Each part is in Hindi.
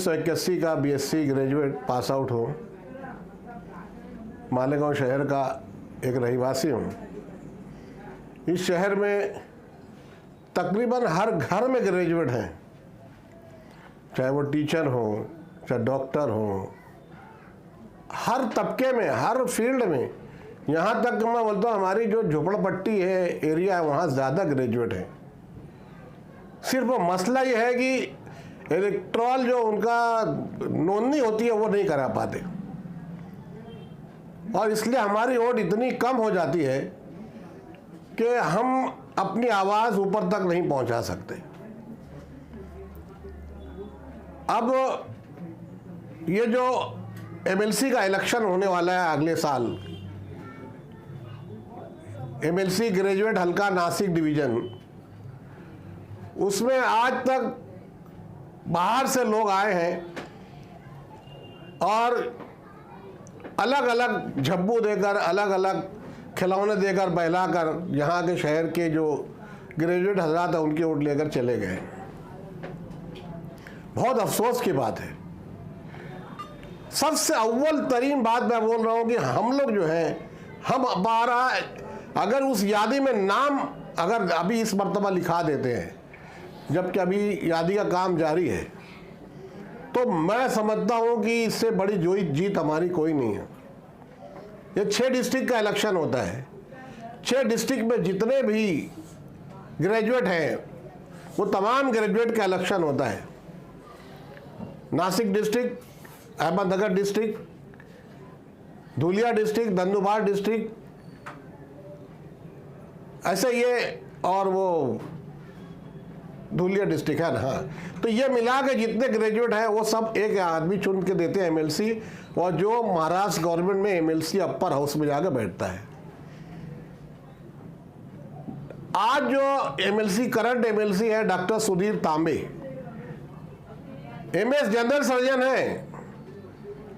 1981 का बीएससी ग्रेजुएट पास आउट हूँ। मालेगांव शहर का एक रहीवासी हूँ। इस शहर में तकरीबन हर घर में ग्रेजुएट हैं, चाहे वो टीचर हो, चाहे डॉक्टर हो, हर तबके में, हर फील्ड में। यहाँ तक मैं बोलता हूँ हमारी जो झोपड़पट्टी है, एरिया है, वहाँ ज़्यादा ग्रेजुएट हैं। सिर्फ मसला ये है कि इलेक्टोरल जो उनका नोंदनी होती है वो नहीं करा पाते, और इसलिए हमारी वोट इतनी कम हो जाती है कि हम अपनी आवाज़ ऊपर तक नहीं पहुंचा सकते। अब ये जो एमएलसी का इलेक्शन होने वाला है अगले साल, एमएलसी ग्रेजुएट हल्का नासिक डिवीज़न, उसमें आज तक बाहर से लोग आए हैं और अलग अलग झब्बू देकर, अलग अलग खिलौने देकर, बहलाकर यहाँ के शहर के जो ग्रेजुएट हजरात हैं उनकी वोट लेकर चले गए। बहुत अफसोस की बात है। सबसे अव्वल तरीन बात मैं बोल रहा हूँ कि हम लोग जो हैं, हम हमारा अगर उस यादी में नाम अगर अभी इस मर्तबा लिखा देते हैं, जबकि अभी यादी का काम जारी है, तो मैं समझता हूँ कि इससे बड़ी जीत हमारी कोई नहीं है। ये 6 डिस्ट्रिक्ट का इलेक्शन होता है। 6 डिस्ट्रिक्ट में जितने भी ग्रेजुएट हैं वो तमाम ग्रेजुएट का इलेक्शन होता है। Nashik district, Ahmednagar district, Dhulia district, Nandurbar district, ऐसे ये, और वो धुलिया डिस्ट्रिक्ट है ना। हाँ, तो ये मिला के जितने ग्रेजुएट हैं वो सब एक आदमी चुन के देते हैं एमएलसी, और जो महाराष्ट्र गवर्नमेंट में एमएलसी अपर हाउस में जाकर बैठता है। आज जो एमएलसी, करंट एमएलसी है doctor Sudhir Tambe, MS general surgeon है,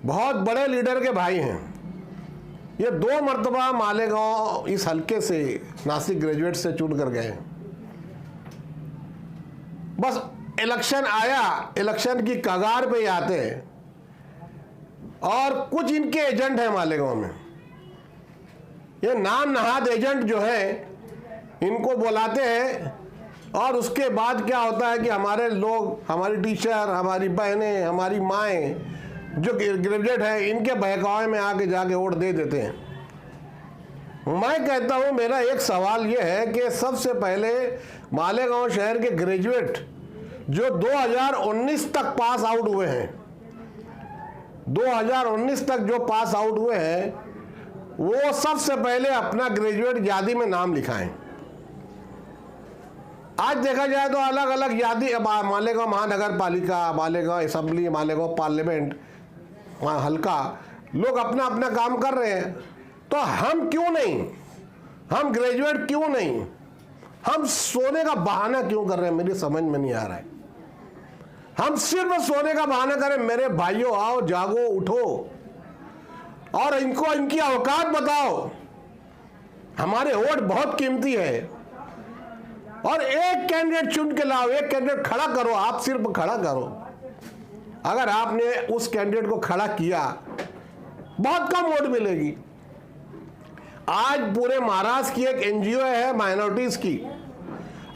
बहुत बड़े लीडर के भाई हैं। ये 2 मर्तबा मालेगांव इस हल्के से नासिक ग्रेजुएट से चुन कर गए। बस इलेक्शन आया, इलेक्शन की कगार पे ही आते हैं, और कुछ इनके एजेंट हैं मालेगांव में। ये नाम नहाद एजेंट जो है, इनको बुलाते हैं, और उसके बाद क्या होता है कि हमारे लोग, हमारी टीचर, हमारी बहनें, हमारी माएँ जो ग्रेजुएट हैं, इनके बहकावे में आके जाके वोट दे देते हैं। मैं कहता हूं, मेरा एक सवाल ये है कि सबसे पहले मालेगांव शहर के ग्रेजुएट जो 2019 तक पास आउट हुए हैं, 2019 तक जो पास आउट हुए हैं, वो सबसे पहले अपना ग्रेजुएट यादी में नाम लिखाएं। आज देखा जाए तो अलग अलग यादी, मालेगांव महानगर पालिका, मालेगांव असेंबली, मालेगांव पार्लियामेंट, वहाँ हल्का, लोग अपना अपना काम कर रहे हैं। तो हम क्यों नहीं, हम ग्रेजुएट क्यों नहीं, हम सोने का बहाना क्यों कर रहे हैं? मेरी समझ में नहीं आ रहा है। हम सिर्फ सोने का बहाना करें। मेरे भाइयों, आओ, जागो, उठो, और इनको इनकी औकात बताओ। हमारे वोट बहुत कीमती है, और एक कैंडिडेट चुन के लाओ, एक कैंडिडेट खड़ा करो, आप सिर्फ खड़ा करो। अगर आपने उस कैंडिडेट को खड़ा किया, बहुत कम वोट मिलेगी। आज पूरे महाराष्ट्र की एक एनजीओ है माइनॉरिटीज की,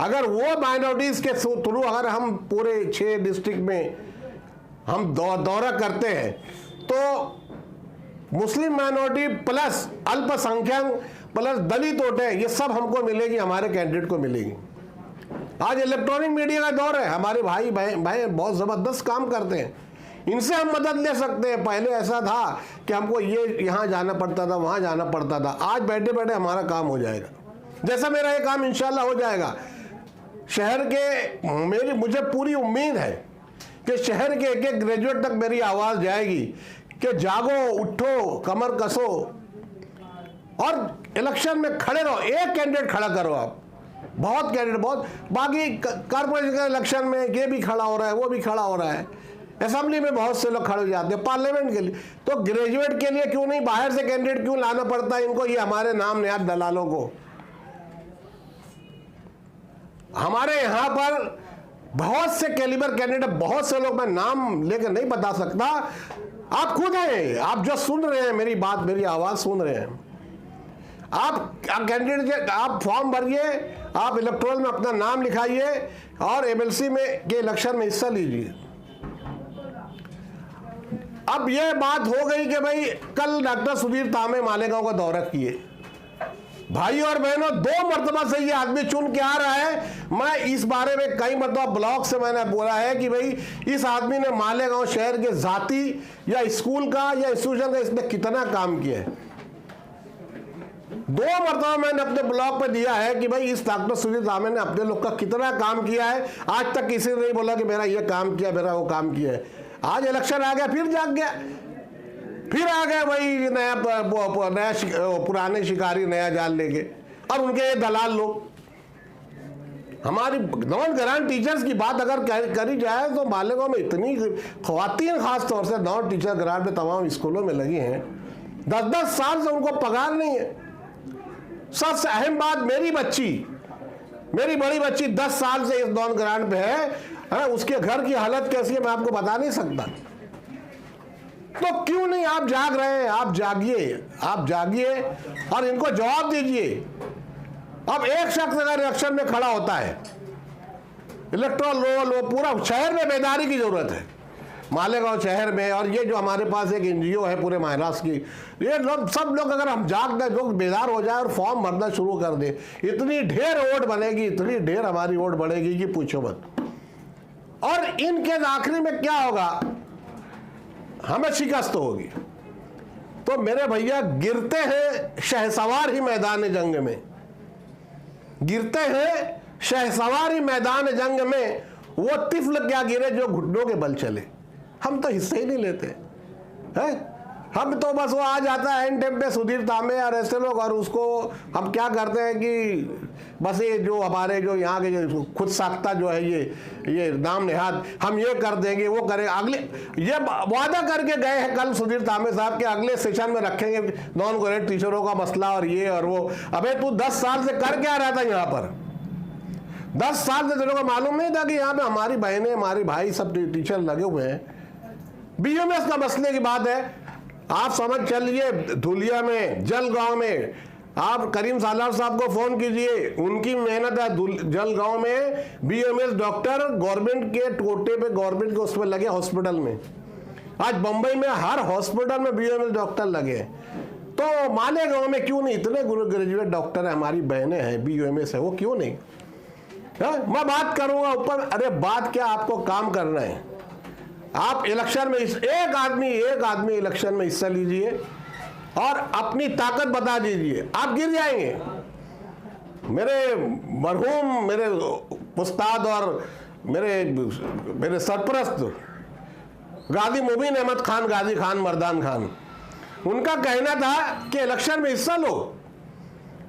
अगर वो माइनॉरिटीज के थ्रू अगर हम पूरे 6 डिस्ट्रिक्ट में हम दौरा करते हैं, तो मुस्लिम माइनॉरिटी प्लस अल्पसंख्यक प्लस दलित वोटें, ये सब हमको मिलेगी, हमारे कैंडिडेट को मिलेगी। आज इलेक्ट्रॉनिक मीडिया का दौर है, हमारे भाई बहुत ज़बरदस्त काम करते हैं, इनसे हम मदद ले सकते हैं। पहले ऐसा था कि हमको ये यहाँ जाना पड़ता था, वहाँ जाना पड़ता था। आज बैठे बैठे हमारा काम हो जाएगा, जैसा मेरा ये काम इंशाल्लाह हो जाएगा। शहर के मुझे पूरी उम्मीद है कि शहर के एक एक ग्रेजुएट तक मेरी आवाज़ जाएगी कि जागो, उठो, कमर कसो, और इलेक्शन में खड़े रहो। एक कैंडिडेट खड़ा करो आप, बहुत कैंडिडेट, बहुत, बाकी कॉर्पोरेशन के इलेक्शन में ये भी खड़ा हो रहा है, वो भी खड़ा हो रहा है, असेंबली में बहुत से लोग खड़े हो जाते हैं, पार्लियामेंट के लिए। तो ग्रेजुएट के लिए क्यों नहीं, बाहर से कैंडिडेट क्यों लाना पड़ता है इनको? ये हमारे नाम नयाद दलालों को। हमारे यहाँ पर बहुत से कैलिबर कैंडिडेट, बहुत से लोग, मैं नाम लेकर नहीं बता सकता, आप खुद हैं, आप जो सुन रहे हैं मेरी बात, मेरी आवाज सुन रहे हैं, आप कैंडिडेट, आप फॉर्म भरिए, आप इलेक्टोरल में अपना नाम लिखाइए और एमएलसी में के इलेक्शन में हिस्सा लीजिए। अब ये बात हो गई कि भाई कल डॉक्टर सुधीर तामे मालेगांव का दौरा किए। भाई और बहनों, 2 मरतबा से ये आदमी चुन के आ रहा है। मैं इस बारे में कई मरतबा ब्लॉग से मैंने बोला है कि भाई इस आदमी ने मालेगांव शहर के जाति या स्कूल का या इंस्टीट्यूशन का इसमें कितना काम किया है। 2 मरतबा मैंने अपने ब्लॉग पे दिया है कि भाई इस डॉक्टर सुधीर तामे ने अपने लोग का कितना काम किया है। आज तक किसी ने नहीं बोला कि मेरा ये काम किया, मेरा वो काम किया है। आज इलेक्शन आ गया, फिर जाग गया, फिर आ गए वही नया पुराने शिकारी नया जाल लेके, और उनके ये दलाल लोग। हमारी नॉन ग्रांट टीचर्स की बात अगर करी जाए तो मालेगांव में इतनी खवातीन, खास तौर से नॉन टीचर ग्रांट में तमाम स्कूलों में लगी हैं, 10-10 साल से उनको पगार नहीं है। सबसे अहम बात, मेरी बड़ी बच्ची 10 साल से इस नॉन ग्रांट पे है, उसके घर की हालत कैसी है मैं आपको बता नहीं सकता। तो क्यों नहीं आप जाग रहे हैं? आप जागिए और इनको जवाब दीजिए। अब एक शख्स अगर इलेक्शन में खड़ा होता है, इलेक्टोरल रोल, वो पूरा शहर में बेदारी की जरूरत है, मालेगांव शहर में। और ये जो हमारे पास एक एनजीओ है पूरे महाराष्ट्र की, ये लोग सब लोग अगर हम जाग गए, लोग बेदार हो जाए और फॉर्म भरना शुरू कर दे, इतनी ढेर वोट बनेगी, इतनी ढेर हमारी वोट बढ़ेगी कि पूछो मत। और इनके आखिरी में क्या होगा? हमें शिकस्त होगी। तो मेरे भैया, गिरते हैं शहसवार ही मैदान जंग में, गिरते हैं शहसवार ही मैदान जंग में, वो तिफल क्या गिरे जो घुटनों के बल चले। हम तो हिस्से ही नहीं लेते हैं। हम तो बस वो आ जाता है एंड टाइम पे सुधीर तामे और ऐसे लोग, और उसको हम क्या करते हैं कि बस ये जो हमारे जो यहाँ के जो खुद साख्ता जो है, ये नाम निहाद, हम ये कर देंगे, वो करें, अगले ये वादा करके गए हैं कल सुधीर तामे साहब के अगले सेशन में रखेंगे नॉन ग्रेजुएट टीचरों का मसला और ये और वो। अबे तू 10 साल से कर क्या रहा था यहाँ पर? 10 साल से तेरे को मालूम नहीं था कि यहाँ पे हमारी बहनें, हमारी भाई सब टीचर लगे हुए हैं? बीएमएस का मसले की बात है, आप समझ चलिए, धुलिया में, जलगांव में, आप करीम सालार साहब को फोन कीजिए, उनकी मेहनत है। जलगांव में बीएमएस डॉक्टर गवर्नमेंट के टोटे पे, गवर्नमेंट के उसमें लगे हॉस्पिटल में। आज बंबई में हर हॉस्पिटल में बीएमएस डॉक्टर लगे। तो मालेगांव में क्यों नहीं? इतने ग्रेजुएट डॉक्टर है, हमारी बहनें हैं, बीएमएस है, वो क्यों नहीं? मैं बात करूंगा ऊपर। अरे बात क्या, आपको काम करना है। आप इलेक्शन में एक आदमी इलेक्शन में हिस्सा लीजिए और अपनी ताकत बता दीजिए, आप गिर जाएंगे। मेरे मरहूम, मेरे उस्ताद और मेरे सरपरस्त गाजी मुबीन अहमद खान, गाजी खान, मर्दान खान, उनका कहना था कि इलेक्शन में हिस्सा लो,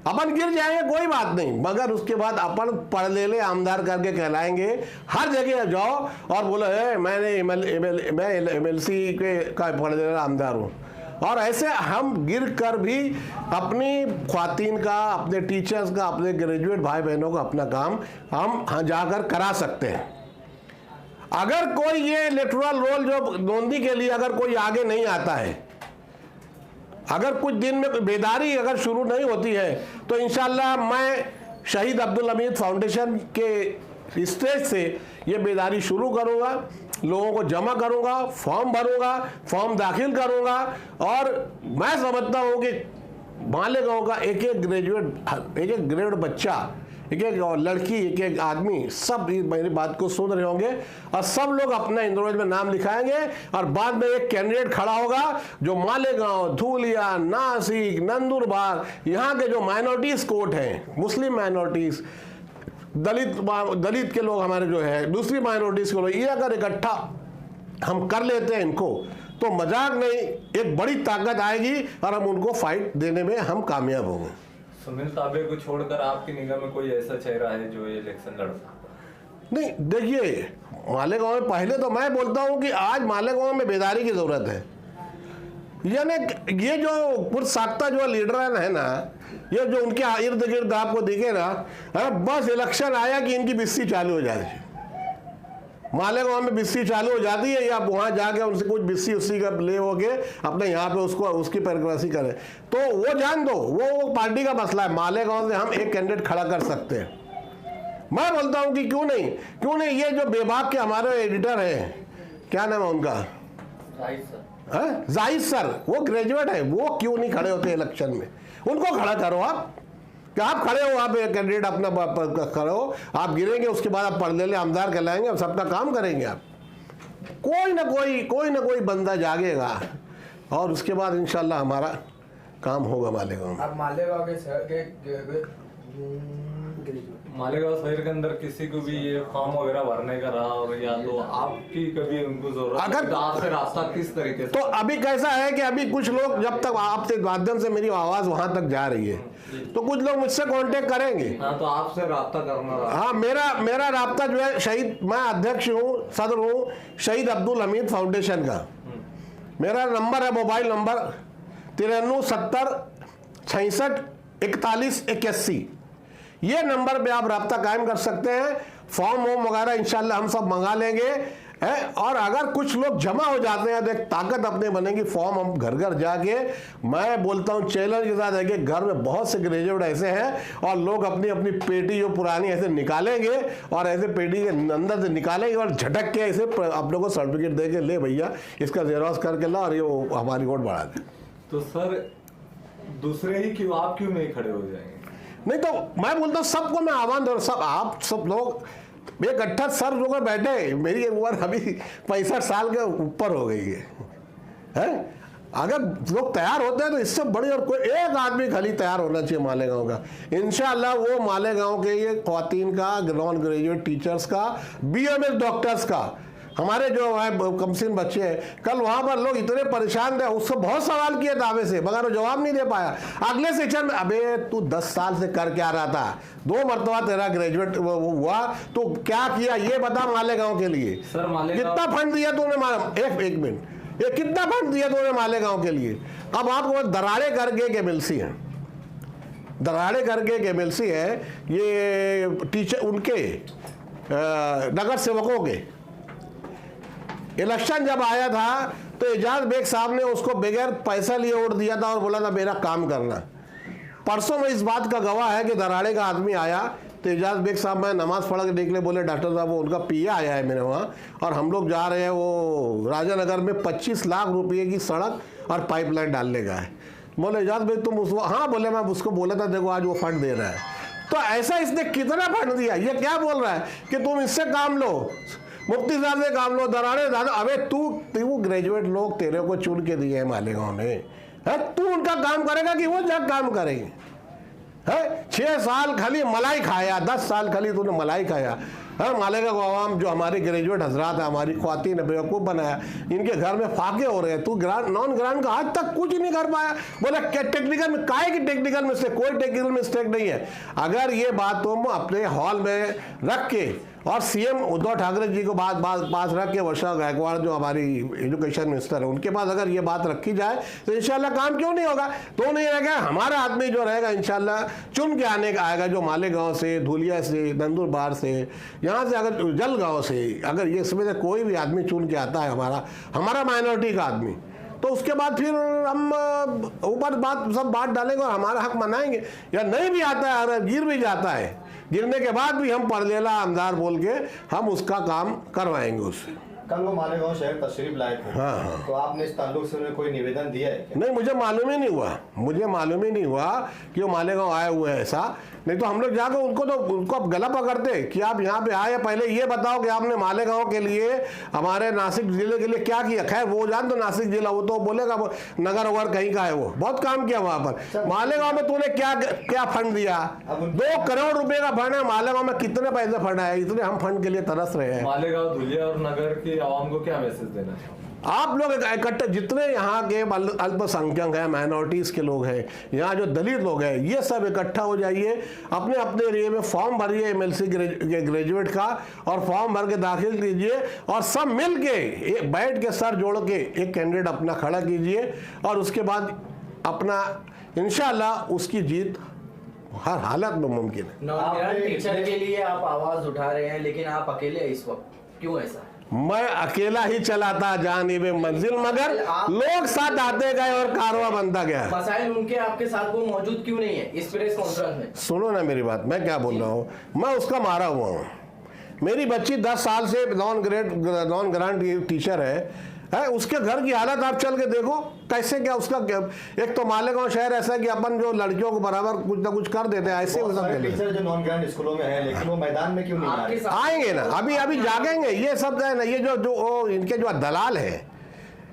अपन गिर जाएंगे कोई बात नहीं, मगर उसके बाद अपन पढ़ ले आमदार करके कहलाएंगे। हर जगह जाओ और बोलो मैं एमएलसी के का पढ़ ले आमदार हूँ। और ऐसे हम गिर कर भी अपनी ख्वातीन का, अपने टीचर्स का, अपने ग्रेजुएट भाई बहनों का अपना काम हम जाकर करा सकते हैं। अगर कोई ये इलेक्टोरल रोल जो नोंदी के लिए अगर कोई आगे नहीं आता है, अगर कुछ दिन में बेदारी अगर शुरू नहीं होती है, तो इंशाल्लाह मैं शहीद अब्दुल हमीद फाउंडेशन के स्टेज से ये बेदारी शुरू करूंगा, लोगों को जमा करूंगा, फॉर्म भरूंगा, फॉर्म दाखिल करूंगा। और मैं समझता हूं कि मालेगांव का एक एक ग्रेजुएट बच्चा, एक एक लड़की, एक एक आदमी, सब मेरी बात को सुन रहे होंगे और सब लोग अपना इंद्रोज में नाम लिखाएंगे। और बाद में एक कैंडिडेट खड़ा होगा जो मालेगांव, धूलिया, नासिक, नंदुरबार, यहाँ के जो माइनॉरिटीज कोर्ट हैं, मुस्लिम माइनॉरिटीज, दलित के लोग हमारे जो है, दूसरी माइनॉरिटीज के लोग, ये अगर इकट्ठा हम कर लेते हैं इनको, तो मजाक नहीं, एक बड़ी ताकत आएगी और हम उनको फाइट देने में हम कामयाब होंगे। सुनील ताबे को छोड़कर आपकी निगाह में कोई ऐसा चेहरा है जो ये इलेक्शन लड़ सकता है? नहीं, देखिए मालेगांव में पहले तो मैं बोलता हूं कि आज मालेगांव में बेदारी की जरूरत है। यानी ये जो कुछ साख्ता जो लीडर है ना, ये जो उनके इर्द गिर्द आपको दिखे ना, बस इलेक्शन आया कि इनकी बिस्सी चालू हो जाती है। मालेगांव में बिस्सी चालू हो जाती है, या वहाँ जाके उनसे कुछ बिस्सी उसी का ले होके अपने यहाँ पे उसको उसकी पैरवासी करें, तो वो जान दो, वो पार्टी का मसला है। मालेगांव से हम एक कैंडिडेट खड़ा कर सकते हैं। मैं बोलता हूँ कि क्यों नहीं ये जो बेबाक के हमारे एडिटर हैं, क्या नाम है उनका, जाहिद सर, वो ग्रेजुएट है, वो क्यों नहीं खड़े होते इलेक्शन में? उनको खड़ा करो आप, कि आप खड़े हो, आप एक कैंडिडेट अपना खड़े हो, आप गिरेंगे उसके बाद आप पर्दे ले आमदार कहलाएंगे, आप सबका काम करेंगे। आप कोई ना कोई बंदा जागेगा और उसके बाद इंशाल्लाह हमारा काम होगा मालेगांव। अब मालेगांव शहर के अंदर किसी को भी ये फॉर्म वगैरह भरने का रहा और या तो आपकी कभी उनको जरूरत अगर तो आपसे रास्ता किस तरीके से? तो अभी कैसा है कि अभी कुछ लोग, जब तक आपके माध्यम से मेरी आवाज वहां तक जा रही है, तो कुछ लोग मुझसे कांटेक्ट करेंगे। हाँ, तो आपसे रास्ता करना रहा। हाँ, मेरा राब्ता जो है शहीद, मैं अध्यक्ष हूँ, सदर हूँ शहीद अब्दुल हमीद फाउंडेशन का। मेरा नंबर है, मोबाइल नंबर 93 70 66 41 81। ये नंबर पे आप राब्ता कायम कर सकते हैं। फॉर्म वॉर्म वगैरह इंशाल्लाह हम सब मंगा लेंगे है। और अगर कुछ लोग जमा हो जाते हैं तो एक ताकत अपने बनेगी, फॉर्म हम घर घर जाके, मैं बोलता हूँ चैलेंज के साथ है कि घर में बहुत से ग्रेजुएट ऐसे हैं और लोग अपनी अपनी पेटी जो पुरानी ऐसे निकालेंगे और ऐसे पेटी के अंदर से निकालेंगे और झटक के ऐसे अपने को सर्टिफिकेट दे के, ले भैया इसका जेरॉक्स करके ला और ये हमारी वोट बढ़ा दे। तो सर दूसरे ही क्यों, आप क्यों नहीं खड़े हो जाएंगे? नहीं तो मैं बोलता हूँ सबको मैं आह्वान दे, सब आप सब लोग इकट्ठा सर जो बैठे, मेरी उम्र अभी 65 साल के ऊपर हो गई है? अगर लोग तैयार होते हैं तो इससे बड़ी और कोई एक आदमी खाली तैयार होना चाहिए मालेगांव का। इंशाल्लाह वो मालेगांव के ये ख्वातीन का, नॉन ग्रेजुएट टीचर्स का, BMS डॉक्टर्स का, हमारे जो है कमसिन बच्चे हैं, कल वहां पर लोग इतने परेशान थे, उससे बहुत सवाल किए दावे से, मगर वो जवाब नहीं दे पाया। अगले सेक्शन में, अबे तू 10 साल से कर क्या रहा था, 2 मरतबा तेरा ग्रेजुएट हुआ, तो क्या किया ये बता मालेगांव के लिए। सर मालेगांव कितना फंड दिया तूने? एक मिनट, ये कितना फंड दिया तूने मालेगांव के लिए? अब आपको दराड़े करके एक MLC है, दराड़े करके एक MLC है, ये टीचर उनके नगर सेवकों के। इलेक्शन जब आया था तो एजाज बेग साहब ने उसको बगैर पैसा लिए वोट दिया था और बोला था मेरा काम करना। परसों में इस बात का गवाह है कि दराड़े का आदमी आया तो एजाज बेग साहब, मैं नमाज पढ़ के निकले, बोले डॉक्टर साहब वो उनका PA आया है मेरे वहाँ और हम लोग जा रहे हैं वो राजानगर में 25 लाख रुपये की सड़क और पाइपलाइन डालने का है। बोले एजाज बेग तुम उसको, हाँ बोले मैं उसको बोला था देखो आज वो फंड दे रहा है। तो ऐसा इसने कितना फंड दिया? ये क्या बोल रहा है कि तुम इससे काम लो, मुफ्ती साहब से काम लो, दराड़े दादा। अबे तू ग्रेजुएट लोग तेरे को चुन के दिए हैं मालेगांव में, है? तू उनका काम करेगा कि वो जग काम करेंगे? है 6 साल खाली मलाई खाया, 10 साल खाली तूने मलाई खाया है। मालेगांव आवाम जो हमारे ग्रेजुएट हजरात है, हमारी ख्वातीन ने बेवकूफ़ बनाया, इनके घर में फाके हो रहे हैं। तू ग्रांट नॉन ग्रांट का आज तक कुछ नहीं कर पाया। बोला क्या टेक्निकल में, काहे की टेक्निकल मिस्टेक? कोई टेक्निकल मिस्टेक नहीं है। अगर ये बात तुम अपने हॉल में रख के और CM उद्धव ठाकरे जी को पास रख के, वर्षा गायकवाड़ जो हमारी एजुकेशन मिनिस्टर है उनके पास अगर ये बात रखी जाए तो इंशाल्लाह काम क्यों नहीं होगा? तो नहीं रहेगा, हमारा आदमी जो रहेगा इंशाल्लाह चुन के आने का आएगा, जो मालेगांव से, धुलिया से, नंदुरबार से, यहाँ से, अगर जलगांव से, अगर ये इसमें से कोई भी आदमी चुन के आता है हमारा माइनॉरिटी का आदमी, तो उसके बाद फिर हम ऊपर सब बात डालेंगे और हमारा हक मनाएंगे। या नहीं भी आता है, अगर गिर भी जाता है, गिरने के बाद भी हम परलेला आमदार बोल के हम उसका काम करवाएंगे उससे। कल वो मालेगांव शहर तशरीफ लाए थे, हाँ। तो आपने इस ताल्लुक से उन्हें कोई निवेदन दिया है क्या? नहीं, मुझे मालूम ही नहीं हुआ कि वो मालेगांव आए हुए हैं। ऐसा नहीं तो हम लोग जाकर उनको गला पकड़ते कि आप यहाँ पे आए, पहले ये बताओ कि आपने मालेगांव के लिए, हमारे नासिक जिले के लिए क्या किया। खैर वो जान तो नासिक जिला, वो तो बोलेगा वो नगर वगर कहीं का है, वो बहुत काम किया वहाँ पर। मालेगांव में तूने क्या फंड दिया? 2 करोड़ रुपए का फंड है मालेगांव में। कितने पैसे फंड है? इतने हम फंड के लिए तरस रहे हैं। मालेगांव, धुलिया और नगर की आवाम को क्या मैसेज देना चाहिए? आप लोग इकट्ठे, जितने यहाँ के अल्पसंख्यक हैं, माइनॉरिटीज़ के लोग हैं, यहाँ जो दलित लोग हैं, ये सब इकट्ठा हो जाइए, अपने अपने एरिया में फॉर्म भरिए MLC ग्रेजुएट का, और फॉर्म भर के दाखिल कीजिए और सब मिल के बैठ के सर जोड़ के एक कैंडिडेट अपना खड़ा कीजिए और उसके बाद अपना इंशाल्लाह उसकी जीत हर हालत में मुमकिन है। टीचर के लिए आप आवाज उठा रहे हैं, लेकिन आप अकेले इस वक्त क्यों ऐसा? मैं अकेला ही चलाता जानिबे मंजिल, मगर लोग साथ आते गए और कारवां बनता गया। मसाइल उनके आपके साथ वो मौजूद क्यों नहीं है इस प्रेस कॉन्फ्रेंस में? सुनो ना मेरी बात, मैं क्या बोल रहा हूँ, मैं उसका मारा हुआ हूँ। मेरी बच्ची 10 साल से नॉन ग्रांट टीचर है, उसके घर की हालत आप चल के देखो कैसे, क्या उसका एक तो मालेगांव शहर ऐसा है कि अपन जो लड़कियों को बराबर कुछ ना कुछ कर देते हैं, ऐसे बहुत सारे टीचर जो नॉन ग्रांट स्कूलों में है, लेकिन वो मैदान में क्यों नहीं आ रहे? आएंगे ना, अभी जागेंगे। ये सब है ना, ये जो इनके जो दलाल है,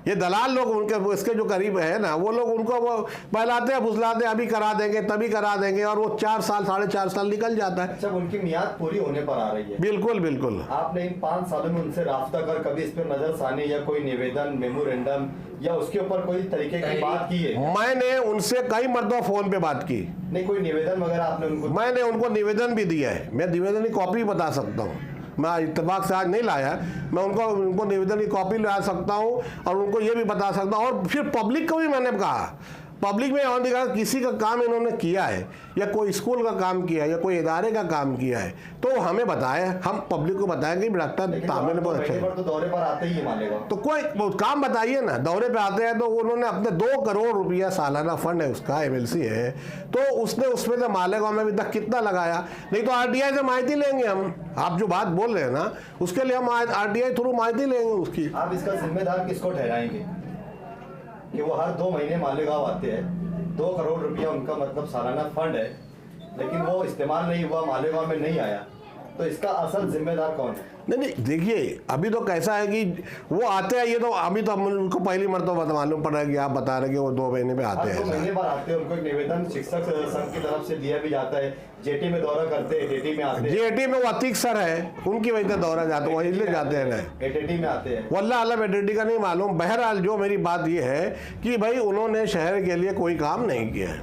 ये दलाल लोग उनके इसके जो करीब है ना, वो लोग उनको वो बहलाते हैं फुसलाते हैं, अभी करा देंगे तभी करा देंगे, और वो 4 साल 4.5 साल निकल जाता है। अच्छा, उनकी मियाद पूरी होने पर आ रही है। बिल्कुल बिल्कुल। आपने इन 5 सालों में उनसे राब्ता कर कभी इस पर नजरसानी या कोई निवेदन, मेमोरेंडम या उसके ऊपर कोई तरीके की बात की है? मैंने उनसे कई मरतबा फोन पे बात की। नहीं, कोई निवेदन वगैरह आपने उनको? मैंने उनको निवेदन भी दिया है, मैं निवेदन की कॉपी बता सकता हूँ। मैं इत्तेफाक से आज नहीं लाया, मैं उनको निवेदन की कॉपी ला सकता हूँ और उनको ये भी बता सकता हूँ। और फिर पब्लिक को भी मैंने कहा, पब्लिक में और दिखा किसी का काम इन्होंने किया है या कोई स्कूल का काम किया है या कोई इदारे का काम किया है तो हमें बताए, हम पब्लिक को बताएंगे कि डॉक्टर तामिल बहुत अच्छे हैं। तो दौरे पर आते ही मानेगा तो कोई काम बताइए ना, दौरे पे आते हैं तो उन्होंने अपने 2 करोड़ रुपया सालाना फंड है उसका, MLC है, तो उसने उसमें से मालेगांव में अभी तक कितना लगाया? नहीं तो RTI से माहिती लेंगे हम। आप जो बात बोल रहे हैं ना, उसके लिए हम RTI थ्रू माहिती लेंगे उसकी। आप इसका जिम्मेदार किसको ठहराएंगे कि वो हर 2 महीने मालेगांव आते हैं, 2 करोड़ रुपया उनका मतलब सालाना फंड है, लेकिन वो इस्तेमाल नहीं हुआ, मालेगांव में नहीं आया, तो इसका असल जिम्मेदार कौन है? नहीं, देखिए अभी तो कैसा है कि वो आते हैं, ये तो अभी तो उनको पहली मरतबा मालूम पड़ा है कि आप बता रहे कि वो 2 महीने में आते हैं। 2 महीने बाद आते हैं, उनको एक निवेदन शिक्षक संघ की तरफ से दिया भी जाता है, JT में दौरा करते हैं, ATT में आते हैं। JT में वो अतीक सर है, उनकी वजह से दौरा जाते हैं, वही ले जाते हैं ना। ATT में आते हैं। वल्लाह आलम ATT का नहीं मालूम। बहरहाल जो मेरी बात ये है कि भाई उन्होंने शहर के लिए कोई काम नहीं किया है,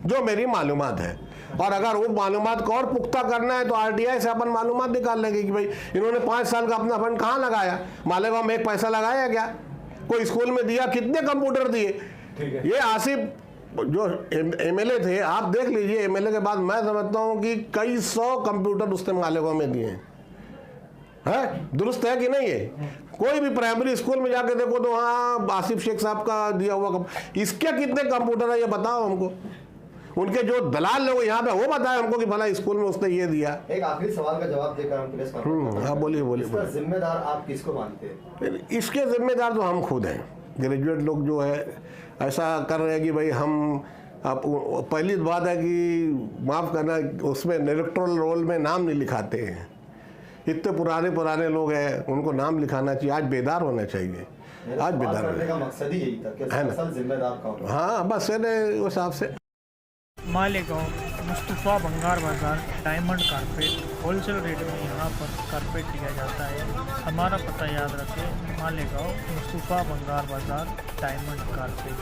जो मेरी मालूमात है। और अगर वो मालूमात को और पुख्ता करना है तो RTI से अपन मालूमात निकाल लेंगे कि भाई इन्होंने 5 साल का अपना फंड कहाँ लगाया, मालेगांव में 1 पैसा लगाया क्या, कोई स्कूल में दिया, कितने कंप्यूटर दिए? ये आसिफ जो MLA थे, आप देख लीजिए, MLA के बाद मैं समझता हूँ कि कई 100 कंप्यूटर उसने मालेगांव में दिए हैं। दुरुस्त है कि नहीं है? कोई भी प्राइमरी स्कूल में जाके देखो तो हाँ आसिफ शेख साहब का दिया हुआ, इसके कितने कंप्यूटर है ये बताओ हमको। उनके जो दलाल लोग यहाँ पे वो बताए हमको कि भला स्कूल में उसने ये दिया। एक आखिरी सवाल का जवाब देकर हम प्रेस कॉन्फ्रेंस। हाँ बोलिए। इसका जिम्मेदार आप किसको मानते हैं? इसके जिम्मेदार तो हम खुद हैं। ग्रेजुएट लोग जो है ऐसा कर रहे हैं कि भाई हम, आप पहली बात है कि माफ़ करना, उसमें इलेक्टोरल रोल में नाम नहीं लिखाते हैं। इतने पुराने लोग हैं, उनको नाम लिखाना चाहिए। आज बेदार होना चाहिए, आज बेदार करने का मकसद ही यही था कि असल जिम्मेदार कौन है। हाँ बस उस हिसाब से। मालेगांव मुस्तफ़ा बंगार बाज़ार डायमंड कारपेट होलसेल रेट में यहाँ पर कारपेट दिया जाता है। हमारा पता याद रखें, मालेगांव मुस्तफ़ा बंगार बाज़ार डायमंड कारपेट।